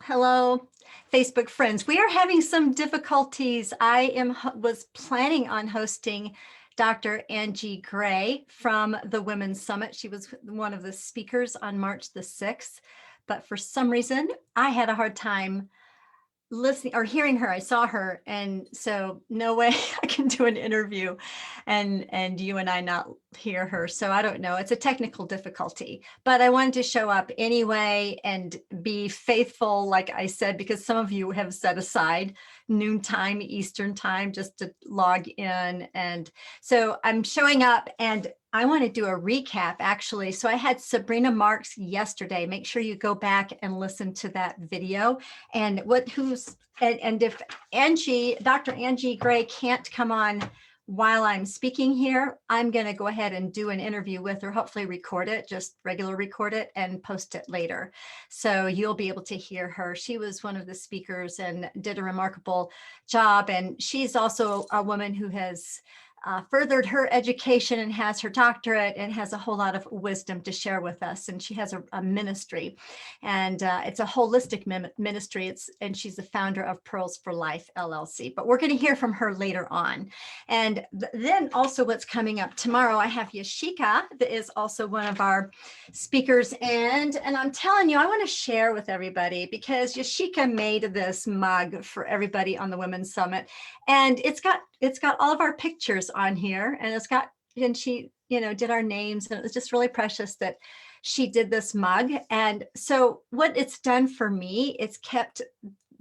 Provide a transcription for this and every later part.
Hello, Facebook friends. We are having some difficulties. Was planning on hosting Dr. Angie Gray from the Women's Summit. She was one of the speakers on March the 6th, but for some reason I had a hard time listening or hearing her. I saw her, and so no way I can do an interview and you and I not hear her. So I don't know, it's a technical difficulty, but I wanted to show up anyway and be faithful, like I said, because some of you have set aside noontime Eastern time just to log in. And so I'm showing up, and I want to do a recap actually. So I had Sabrina Marks yesterday. Make sure you go back and listen to that video. And if Dr. Angie Gray can't come on while I'm speaking here, I'm going to go ahead and do an interview with her, hopefully record it, just regular record it and post it later. So you'll be able to hear her. She was one of the speakers and did a remarkable job. And she's also a woman who has furthered her education and has her doctorate and has a whole lot of wisdom to share with us. And she has a ministry, and it's a holistic ministry. And she's the founder of Pearls4Life LLC. But we're going to hear from her later on. And then also what's coming up tomorrow, I have Yashika, that is also one of our speakers. And I'm telling you, I want to share with everybody because Yashika made this mug for everybody on the Women's Summit. And it's got all of our pictures on here, and she, did our names, and it was just really precious that she did this mug. And so what it's done for me, it's kept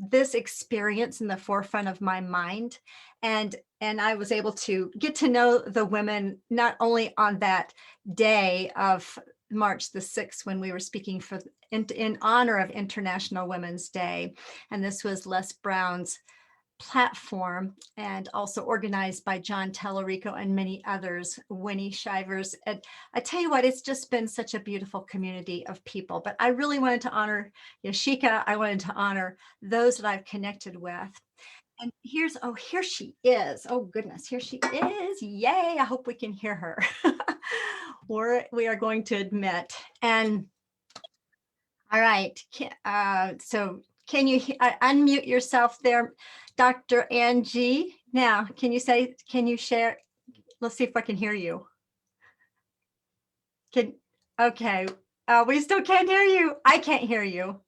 this experience in the forefront of my mind. And I was able to get to know the women, not only on that day of March the 6th, when we were speaking in honor of International Women's Day. And this was Les Brown's platform, and also organized by John Tellerico and many others, Winnie Shivers. And I tell you what, it's just been such a beautiful community of people. But I really wanted to honor Yashika. I wanted to honor those that I've connected with. And here she is. Oh goodness, here she is. Yay, I hope we can hear her. We are going to admit. And all right, so can you unmute yourself there, Dr. Angie? Now, can you share? Let's see if I can hear you. Okay, we still can't hear you. I can't hear you.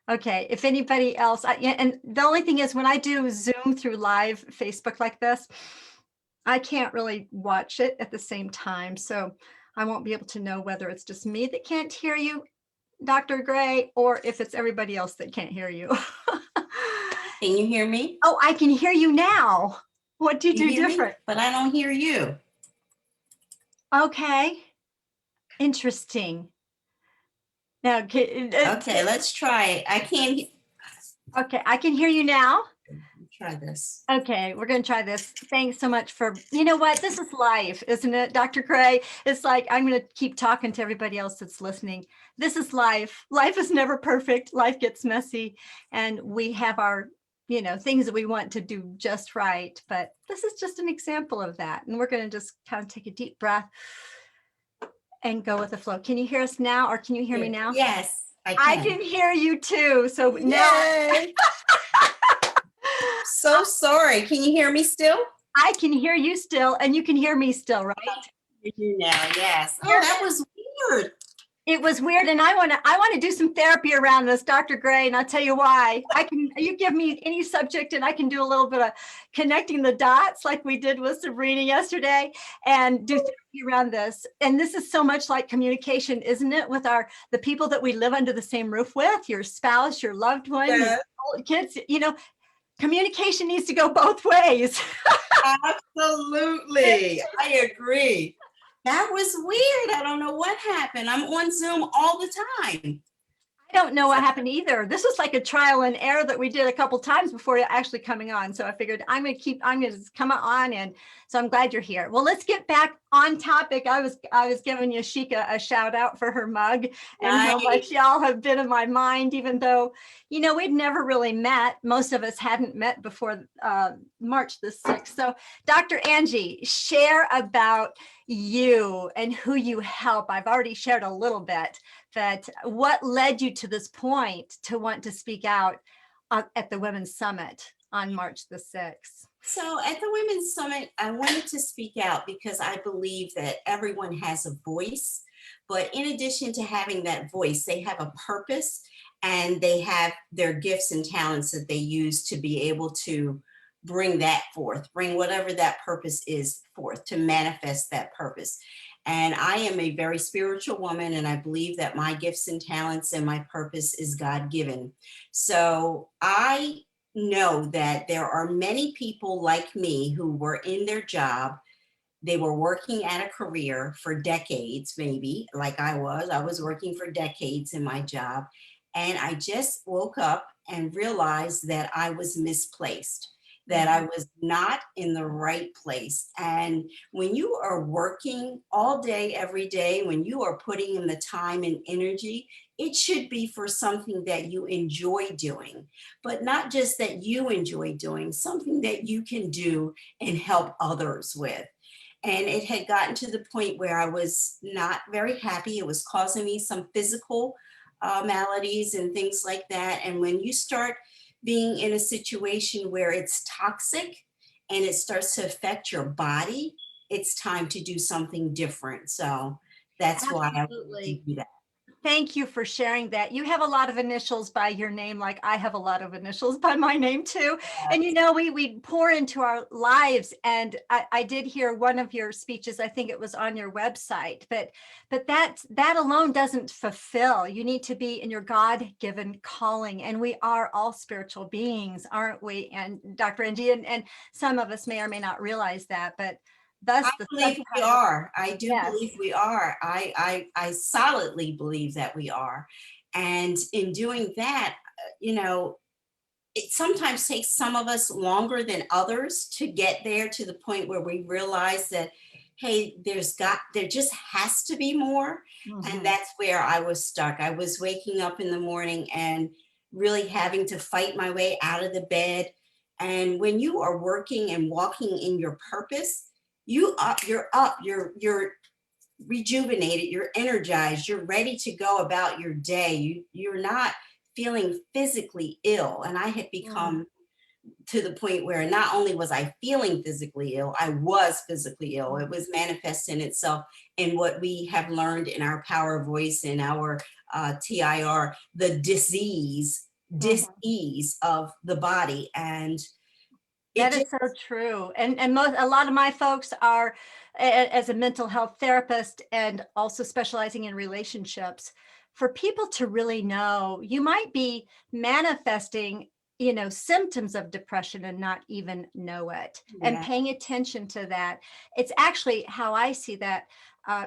Okay, if anybody else, and the only thing is when I do Zoom through live Facebook like this, I can't really watch it at the same time. So I won't be able to know whether it's just me that can't hear you, Dr. Gray, or if it's everybody else that can't hear you. Can you hear me? Oh, I can hear you now. What did you do different? But I don't hear you. Okay. Interesting. Now, okay, let's try it. I can't. Okay, I can hear you now. Try this. Okay, we're going to try this. Thanks so much for, you know what, this is life, isn't it, Dr. Gray? It's like, I'm going to keep talking to everybody else that's listening. This is life. Life is never perfect. Life gets messy, and we have our, things that we want to do just right. But this is just an example of that. And we're going to just kind of take a deep breath and go with the flow. Can you hear us now, or can you hear me now? Yes, I can hear you too. So now. So sorry. Can you hear me still? I can hear you still, and you can hear me still, right? I can hear you now, yes. Oh, that was weird. It was weird, and I want to do some therapy around this, Dr. Gray, and I'll tell you why. You give me any subject, and I can do a little bit of connecting the dots, like we did with Sabrina yesterday, and do therapy around this. And this is so much like communication, isn't it? With the people that we live under the same roof with, your spouse, your loved one, your kids. Communication needs to go both ways. Absolutely. I agree. That was weird. I don't know what happened. I'm on Zoom all the time. I don't know what happened either. This was like a trial and error that we did a couple times before actually coming on. So I figured I'm going to come on and So I'm glad you're here. Well, let's get back on topic. I was giving Yashika a shout out for her mug and how Nice. much y'all have been in my mind, even though, we'd never really met. Most of us hadn't met before March the 6th. So Dr. Angie, share about you and who you help. I've already shared a little bit, but what led you to this point to want to speak out at the Women's Summit on March the 6th? So at the Women's Summit, I wanted to speak out because I believe that everyone has a voice, but in addition to having that voice, they have a purpose and they have their gifts and talents that they use to be able to bring that forth, bring whatever that purpose is forth, to manifest that purpose. And I am a very spiritual woman, and I believe that my gifts and talents and my purpose is God-given. So I know that there are many people like me who were in their job. They were working at a career for decades, maybe like I was working for decades in my job. And I just woke up and realized that I was misplaced, that I was not in the right place. And when you are working all day, every day, when you are putting in the time and energy, it should be for something that you enjoy doing, but not just that you enjoy doing, something that you can do and help others with. And it had gotten to the point where I was not very happy. It was causing me some physical maladies and things like that. And when you start being in a situation where it's toxic and it starts to affect your body, it's time to do something different. So that's why I wanted to Absolutely. do that. Thank you for sharing that. You have a lot of initials by your name, like I have a lot of initials by my name too. And we pour into our lives. And I did hear one of your speeches. I think it was on your website, but that alone doesn't fulfill. You need to be in your God-given calling. And we are all spiritual beings, aren't we? And Dr. Angie, and some of us may or may not realize that, but I thus the believe we subtitle. are. I do believe Yes. we are. I solidly believe that we are. And in doing that, it sometimes takes some of us longer than others to get there to the point where we realize that, hey, there just has to be more. And Mhm. that's where I was stuck. I was waking up in the morning and really having to fight my way out of the bed. And when you are working and walking in your purpose, you're up, you're rejuvenated, you're energized, you're ready to go about your day. You're not feeling physically ill. And I had Mm. become to the point where not only was I feeling physically ill, I was physically ill. It was manifesting itself in what we have learned in our power voice, in our TIR, the Mhm. dis-ease of the body. And it That is just, so true. And a lot of my folks are as a mental health therapist and also specializing in relationships. For people to really know, you might be manifesting, symptoms of depression and not even know it, and yeah, paying attention to that. It's actually how I see that.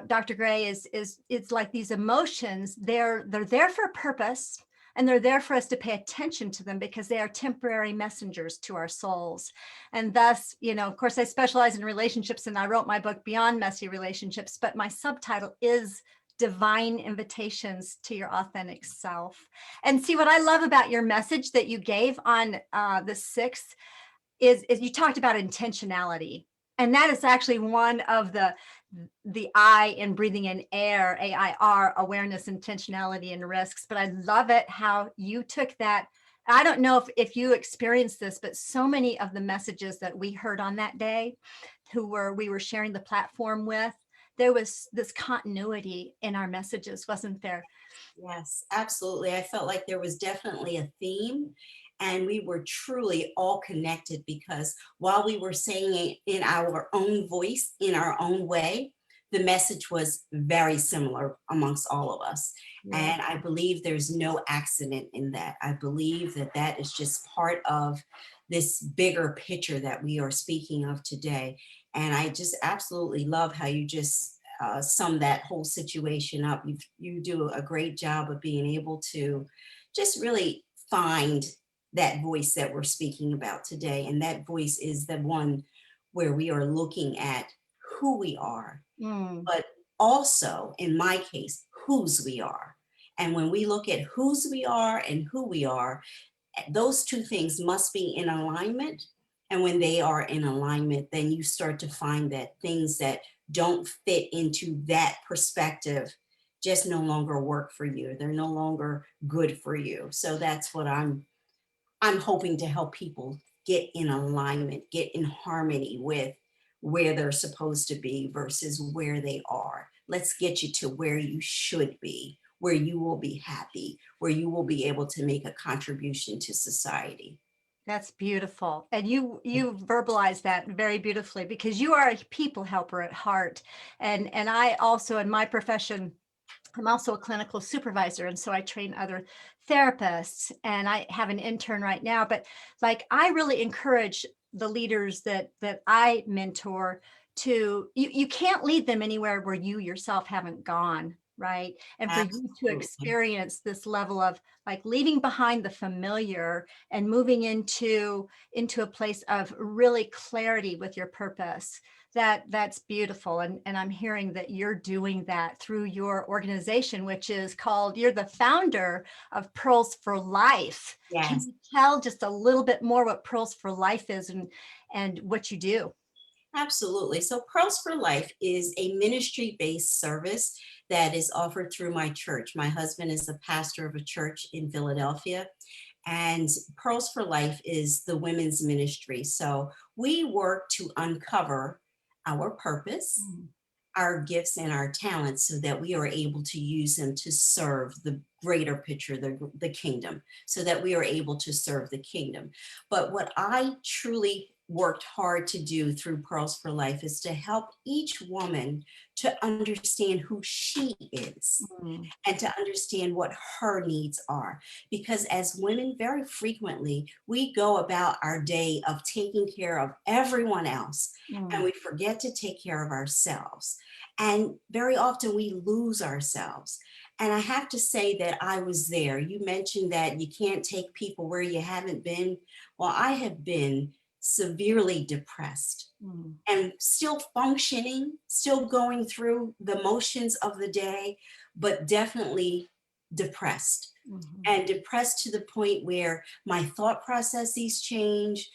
Dr. Gray is it's like these emotions, they're there for a purpose. And they're there for us to pay attention to them because they are temporary messengers to our souls. And thus, of course, I specialize in relationships and I wrote my book Beyond Messy Relationships, but my subtitle is Divine Invitations to Your Authentic Self. And see, what I love about your message that you gave on the 6th is you talked about intentionality. And that is actually one of the I in breathing in air, AIR, awareness, intentionality, and risks. But I love it how you took that. I don't know if you experienced this, but so many of the messages that we heard on that day, we were sharing the platform with, there was this continuity in our messages, wasn't there? yes, absolutely. I felt like there was definitely a theme, and we were truly all connected because while we were saying it in our own voice, in our own way, the message was very similar amongst all of us. Yeah. And I believe there's no accident in that. I believe that that is just part of this bigger picture that we are speaking of today. And I just absolutely love how you just sum that whole situation up. You do a great job of being able to just really find that voice that we're speaking about today. And that voice is the one where we are looking at who we are, Mm, but also, in my case, whose we are. And when we look at whose we are and who we are, those two things must be in alignment. And when they are in alignment, then you start to find that things that don't fit into that perspective just no longer work for you. They're no longer good for you. So that's what I'm hoping to help people get in alignment, get in harmony with where they're supposed to be versus where they are. Let's get you to where you should be, where you will be happy, where you will be able to make a contribution to society. that's beautiful. And you verbalize that very beautifully because you are a people helper at heart. And I also, in my profession, I'm also a clinical supervisor. And so I train other therapists, and I have an intern right now. But like, I really encourage the leaders that I mentor to, you can't lead them anywhere where you yourself haven't gone. Right. And for you to Absolutely. experience this level of like leaving behind the familiar and moving into a place of really clarity with your purpose, that's beautiful. And I'm hearing that you're doing that through your organization, which is called, you're the founder of Pearls for Life. Can Yes. you tell just a little bit more what Pearls for Life is and what you do? Absolutely. So, Pearls for Life is a ministry based service that is offered through my church. My husband is the pastor of a church in Philadelphia, and Pearls for Life is the women's ministry. So, we work to uncover our purpose, Mm, our gifts, and our talents so that we are able to use them to serve the greater picture, the kingdom, so that we are able to serve the kingdom. But what I truly worked hard to do through Pearls for Life is to help each woman to understand who she is mm, and to understand what her needs are. Because as women, very frequently, we go about our day of taking care of everyone else and mm. we forget to take care of ourselves. And very often we lose ourselves. And I have to say that I was there. You mentioned that you can't take people where you haven't been. Well, I have been severely depressed Mm, and still functioning, still going through the motions of the day, but definitely depressed. mhm, And depressed to the point where my thought processes change,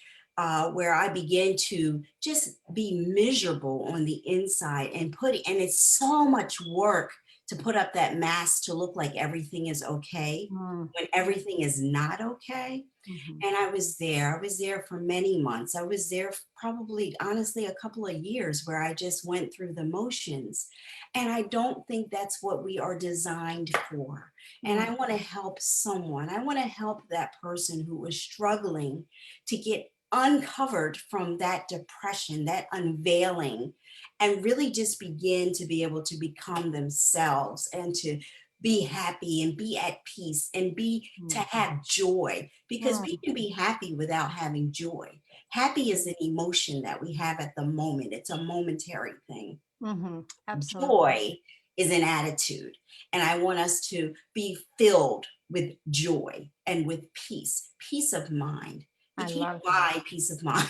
where I begin to just be miserable on the inside and it's so much work to put up that mask to look like everything is okay mm, when everything is not okay. mhm. And I was there. I was there for many months. I was there probably, honestly, a couple of years where I just went through the motions. And I don't think that's what we are designed for. And Mm, I want to help someone. I want to help that person who is struggling to get uncovered from that depression, that unveiling, and really just begin to be able to become themselves and to be happy and be at peace and be to mm, have joy, because we mm, can be happy without having joy. Happy is an emotion that we have at the moment. It's a momentary thing. mhm. Absolutely. Joy is an attitude, and I want us to be filled with joy and with peace of mind. You I can't love that. buy peace of mind.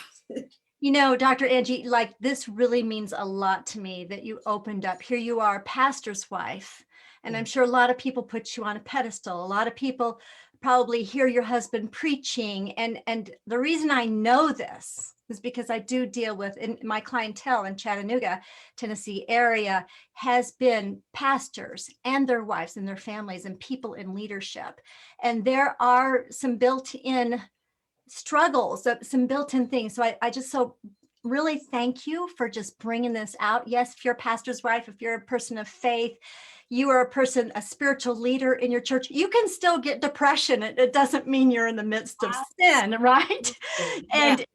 You know, Dr. Angie, like this really means a lot to me that you opened up. Here you are, pastor's wife. And I'm sure a lot of people put you on a pedestal. A lot of people probably hear your husband preaching. And the reason I know this is because I do deal with in my clientele in Chattanooga, Tennessee area has been pastors and their wives and their families and people in leadership. And there are some built-in struggles, some built-in things. So I just so really thank you for just bringing this out. Yes, if you're a pastor's wife, if you're a person of faith, you are a person, a spiritual leader in your church, you can still get depression. It doesn't mean you're in the midst of sin, right? Absolutely. Yeah. And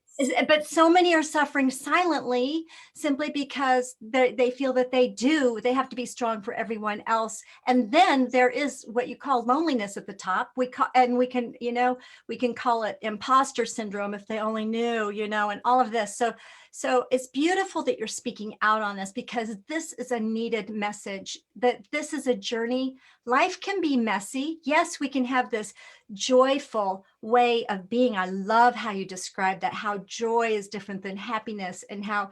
but so many are suffering silently simply because they feel that they have to be strong for everyone else. And then there is what you call loneliness at the top. We can call it imposter syndrome if they only knew, and all of this. So So it's beautiful that you're speaking out on this, because this is a needed message, that this is a journey. Life can be messy. Yes, we can have this joyful way of being. I love how you describe that, how joy is different than happiness, and how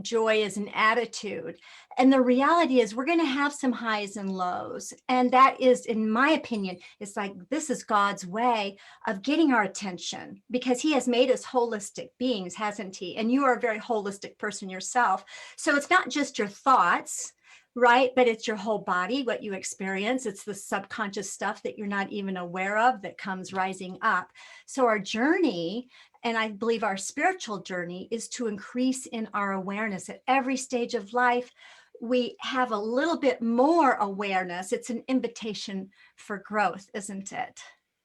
joy is an attitude. And the reality is we're going to have some highs and lows. And that is, in my opinion, it's like, this is God's way of getting our attention, because he has made us holistic beings, hasn't he? And you are a very holistic person yourself. So it's not just your thoughts, right? But it's your whole body, what you experience. It's the subconscious stuff that you're not even aware of that comes rising up. So our journey, and I believe our spiritual journey, is to increase in our awareness at every stage of life. We have a little bit more awareness. It's an invitation for growth, isn't it?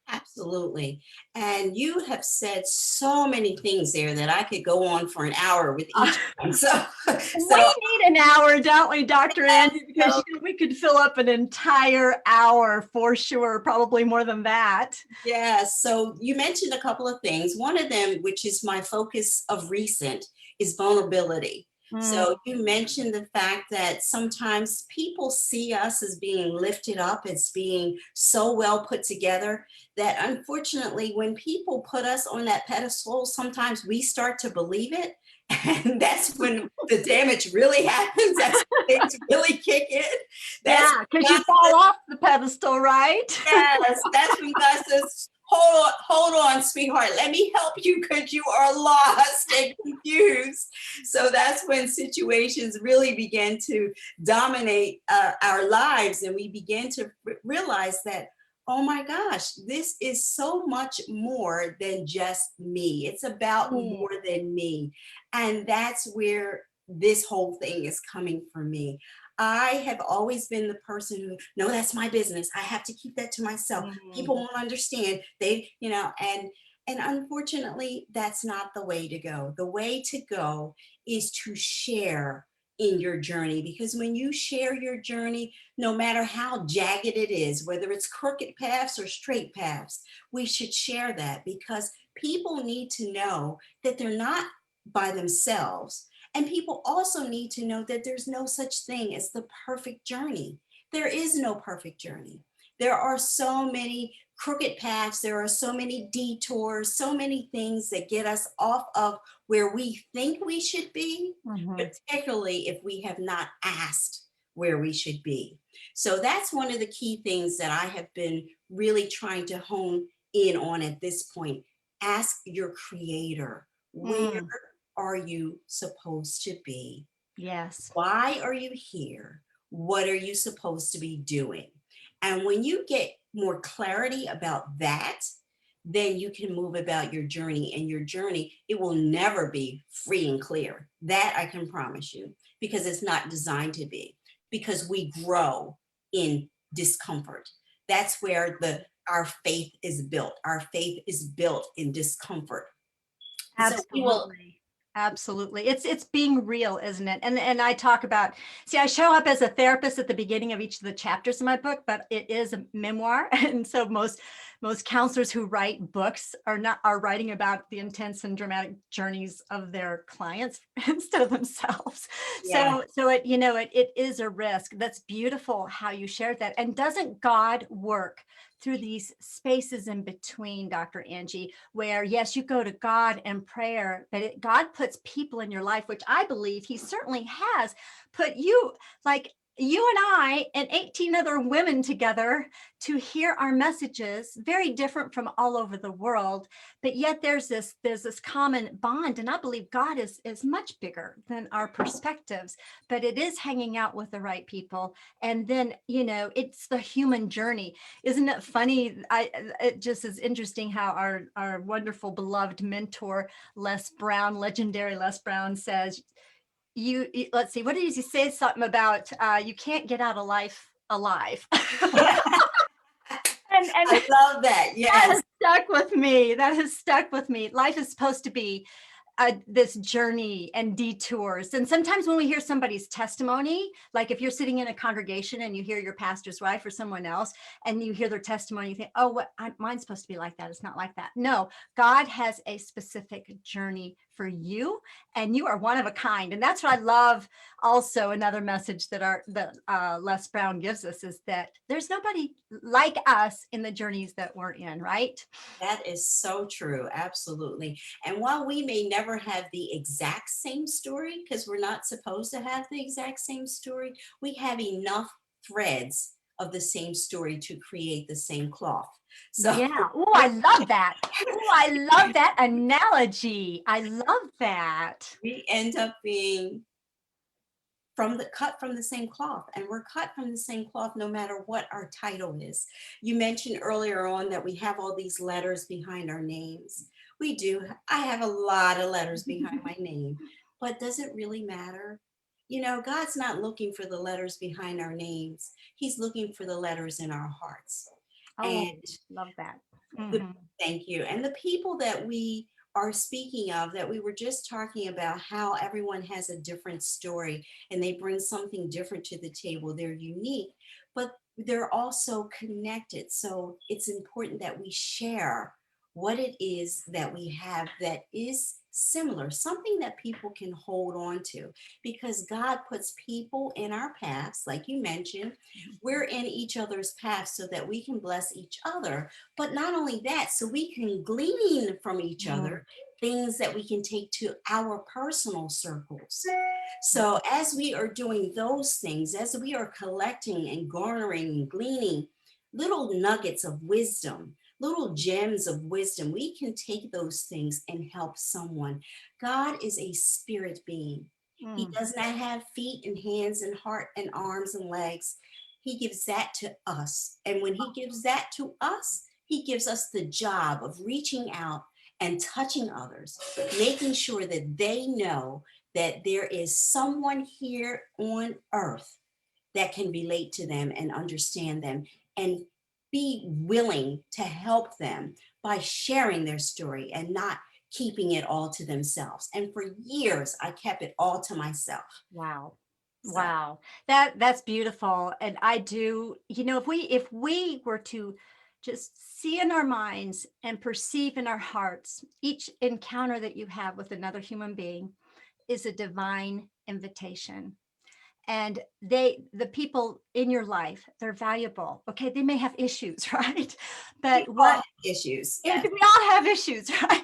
Absolutely. And you have said so many things there that I could go on for an hour with each one. So, We so, need an hour, don't we, Dr. Angie? Because so we could fill up an entire hour for sure, probably more than that. yes. So you mentioned a couple of things. One of them, which is my focus of recent, is vulnerability. Mm, So you mentioned the fact that sometimes people see us as being lifted up, as being so well put together, that unfortunately, when people put us on that pedestal, sometimes we start to believe it. And that's when the damage really happens. That's when things really kick in. That's yeah, because you fall off the pedestal, right? Yes, that's when God says, hold on, sweetheart. Let me help you because you are lost and confused. So that's when situations really begin to dominate our lives, and we begin to realize that, oh my gosh, this is so much more than just me. It's about Mm, more than me. And that's where this whole thing is coming from me. I have always been the person who, no, that's my business. I have to keep that to myself. People mm, won't understand. They, and unfortunately, that's not the way to go. The way to go is to share in your journey, because when you share your journey, no matter how jagged it is, whether it's crooked paths or straight paths, we should share that, because people need to know that they're not by themselves. And people also need to know that there's no such thing as the perfect journey. There is no perfect journey. There are so many crooked paths, there are so many detours, so many things that get us off of where we think we should be, mhm. particularly if we have not asked where we should be. So that's one of the key things that I have been really trying to hone in on at this point. Ask your creator, where Mm, are you supposed to be? yes. Why are you here? What are you supposed to be doing? And when you get more clarity about that, then you can move about your journey. And your journey, it will never be free and clear. That I can promise you, because it's not designed to be, because we grow in discomfort. That's where our faith is built. Our faith is built in discomfort. So we will. Absolutely. Absolutely. It's being real, isn't it? And I talk about, see, I show up as a therapist at the beginning of each of the chapters in my book, but it is a memoir. And so most counselors who write books are writing about the intense and dramatic journeys of their clients instead of themselves. Yeah. So it is a risk. That's beautiful how you shared that. And doesn't God work through these spaces in between, Dr. Angie, where yes, you go to God in prayer, but God puts people in your life, which I believe he certainly has put you, like you and I and 18 other women together to hear our messages, very different from all over the world. But yet there's this common bond. And I believe God is much bigger than our perspectives, but it is hanging out with the right people. And then, it's the human journey. Isn't it funny? It just is interesting how our wonderful beloved mentor, Les Brown, legendary Les Brown, says, let's see, what did he say? Something about you can't get out of life alive. And I love that. that Yes. has stuck with me. That has stuck with me. Life is supposed to be this journey and detours. And sometimes when we hear somebody's testimony, like if you're sitting in a congregation and you hear your pastor's wife or someone else and you hear their testimony, you think, oh, mine's supposed to be like that. It's not like that. No, God has a specific journey for you, and you are one of a kind. And that's what I love. Also, another message that Les Brown gives us is that there's nobody like us in the journeys that we're in, right? That is so true. Absolutely. And while we may never have the exact same story, because we're not supposed to have the exact same story, we have enough threads of the same story to create the same cloth. So Yeah. Oh, I love that. Oh, I love that analogy. I love that. we end up being from the cut from the same cloth, and we're cut from the same cloth no matter what our title is. You mentioned earlier on that we have all these letters behind our names. We do. I have a lot of letters behind my name, but does it really matter? You know, God's not looking for the letters behind our names. He's looking for the letters in our hearts. And Oh, love that. the, Mhm. thank you. And the people that we are speaking of, that we were just talking about, how everyone has a different story and they bring something different to the table. They're unique, but they're also connected. So it's important that we share what it is that we have that is similar, something that people can hold on to, because God puts people in our paths, like you mentioned. We're in each other's paths so that we can bless each other, but not only that, so we can glean from each Mm. other things that we can take to our personal circles. So as we are doing those things, as we are collecting and garnering and gleaning little nuggets of wisdom, little gems of wisdom, we can take those things and help someone. God is a spirit being. He Mm. does not have feet and hands and heart and arms and legs. He gives that to us. And when he gives that to us, he gives us the job of reaching out and touching others, making sure that they know that there is someone here on earth that can relate to them and understand them and be willing to help them by sharing their story and not keeping it all to themselves. And for years, I kept it all to myself. Wow. So, Wow. That's beautiful. And I do, if we were to just see in our minds and perceive in our hearts, each encounter that you have with another human being is a divine invitation. And the people in your life, they're valuable. Okay, they may have issues, right? we But all what have issues. Yeah, Yes. we all have issues, right?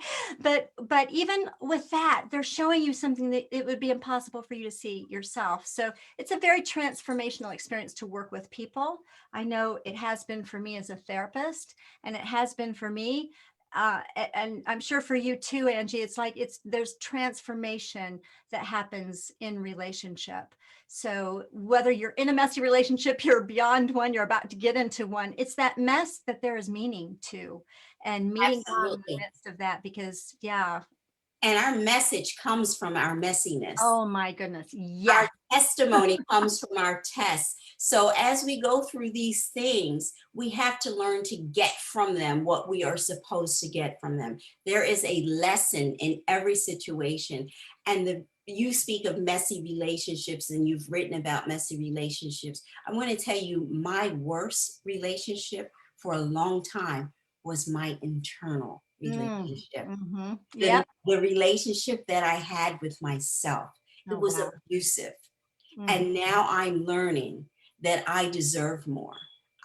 But even with that, they're showing you something that it would be impossible for you to see yourself. So it's a very transformational experience to work with people. I know it has been for me as a therapist, and it has been for me. And I'm sure for you too, Angie. It's like there's transformation that happens in relationship. So whether you're in a messy relationship, you're beyond one, you're about to get into one, it's that mess that there is meaning to, and meeting God in the Absolutely. midst of that, because yeah. And our message comes from our messiness. Oh my goodness. Our Yes. testimony comes from our tests. So as we go through these things, we have to learn to get from them what we are supposed to get from them. There is a lesson in every situation. And you speak of messy relationships, and you've written about messy relationships. I want to tell you, my worst relationship for a long time was my internal Mm, relationship. mhm. The, Yep. the relationship that I had with myself. It Oh, was wow. abusive. Mhm. And now I'm learning that I deserve more.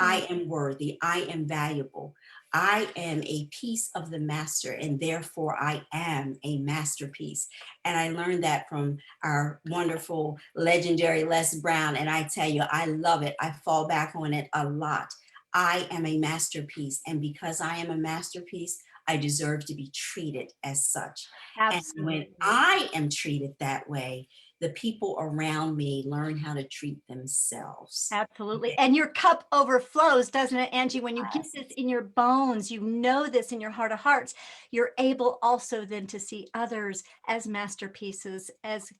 Mm. I am worthy. I am valuable. I am a piece of the master, and therefore I am a masterpiece. And I learned that from our wonderful, legendary Les Brown. And I tell you, I love it. I fall back on it a lot. I am a masterpiece. And because I am a masterpiece, I deserve to be treated as such. And when Absolutely. I am treated that way, the people around me learn how to treat themselves. Absolutely. And your cup overflows, doesn't it, Angie? When you get Yes. this in your bones, you know this in your heart of hearts, you're able also then to see others as masterpieces, as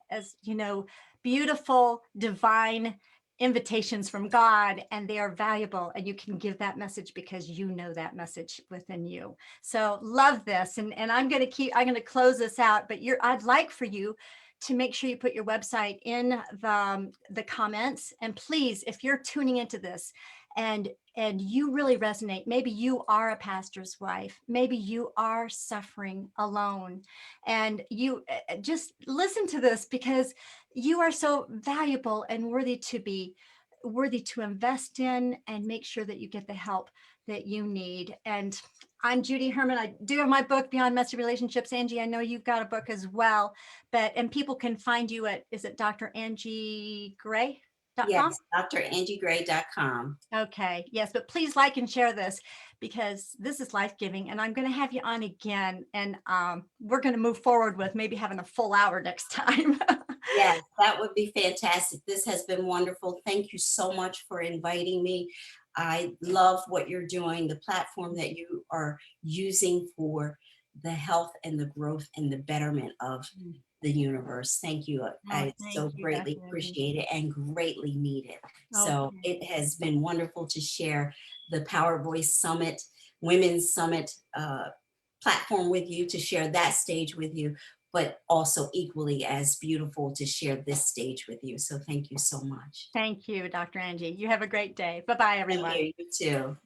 beautiful, divine invitations from God, and they are valuable, and you can give that message because you know that message within you. So love this. And I'm going to close this out, but I'd like for you to make sure you put your website in the comments. And please, if you're tuning into this and you really resonate. Maybe you are a pastor's wife. Maybe you are suffering alone, and you just listen to this, because you are so valuable and worthy to invest in, and make sure that you get the help that you need. And I'm Judy Herman. I do have my book, Beyond Messy Relationships. Angie, I know you've got a book as well, and people can find you at, is it drangieGray.com? Yes, drangieGray.com. Okay, yes, but please like and share this, because this is life-giving, and I'm going to have you on again, and we're going to move forward with maybe having a full hour next time. Yes, that would be fantastic. This has been wonderful. Thank you so much for inviting me. I love what you're doing, the platform that you are using for the health and the growth and the betterment of the universe. Thank you. Oh, I thank so you, Dr. greatly Angie. appreciate it and greatly need it. So Okay. it has been wonderful to share the Power Voice Summit, Women's Summit platform with you, to share that stage with you, but also equally as beautiful to share this stage with you. So thank you so much. Thank you, Dr. Angie. You have a great day. Bye-bye, Thank everyone. you. You too.